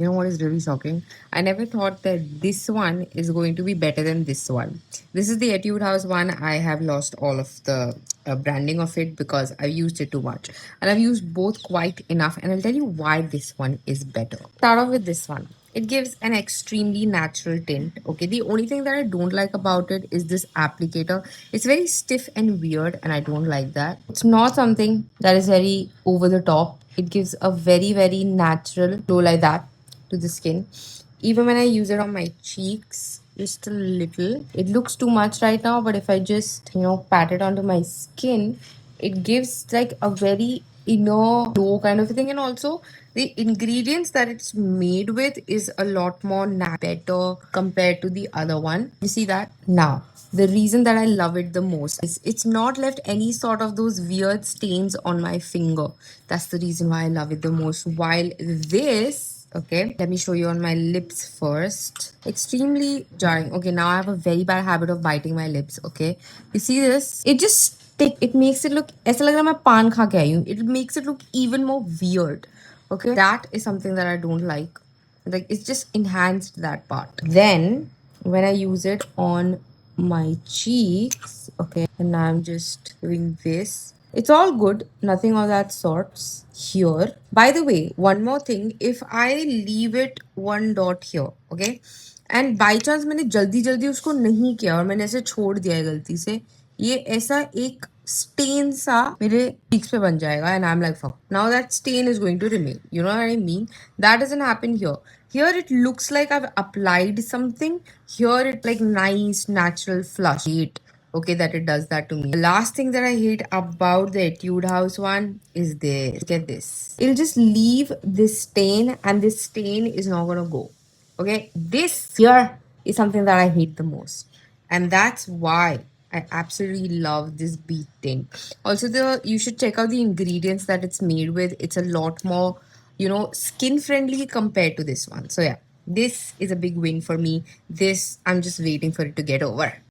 You know what is really shocking? I never thought that this one is going to be better than this one. This is the Etude House one. I have lost all of the branding of it because I've used it too much. And I've used both quite enough. And I'll tell you why this one is better. Start off with this one. It gives an extremely natural tint. Okay, the only thing that I don't like about it is this applicator. It's very stiff and weird, and I don't like that. It's not something that is very over the top. It gives a very, very natural glow like that to the skin. Even when I use it on my cheeks, just a little. It looks too much right now, but if I just, pat it onto my skin, it gives like a very inner glow kind of a thing. And also, the ingredients that it's made with is a lot more better compared to the other one. You see that? Now, the reason that I love it the most is it's not left any sort of those weird stains on my finger. That's the reason why I love it the most. While this, okay, let me show you on my lips first. Extremely jarring. Okay, now I have a very bad habit of biting my lips. Okay, you see this? It just it makes it look ऐसा लग रहा है मैं पान खा के आई हूँ. It makes it look even more weird. Okay, that is something that I don't like. Like it's just enhanced that part. Then when I use it on my cheeks, okay, and I'm just doing this. It's all good, nothing of that sorts here. By the way, one more thing, if I leave it one dot here, okay, and by chance मैंने जल्दी जल्दी उसको नहीं किया और मैंने ऐसे छोड़ दिया है गलती से, ये ऐसा एक stain सा मेरे cheeks पे बन जाएगा and I'm like fuck. Now that stain is going to remain. You know what I mean? That doesn't happen here. Here it looks like I've applied something. Here it like nice natural flush. Okay, that it does that to me. The last thing that I hate about the Etude House one is this. Look at this. It'll just leave this stain and this stain is not gonna go. Okay, this here is something that I hate the most. And that's why I absolutely love this beet tint. Also, you should check out the ingredients that it's made with. It's a lot more, skin friendly compared to this one. So yeah, this is a big win for me. This I'm just waiting for it to get over.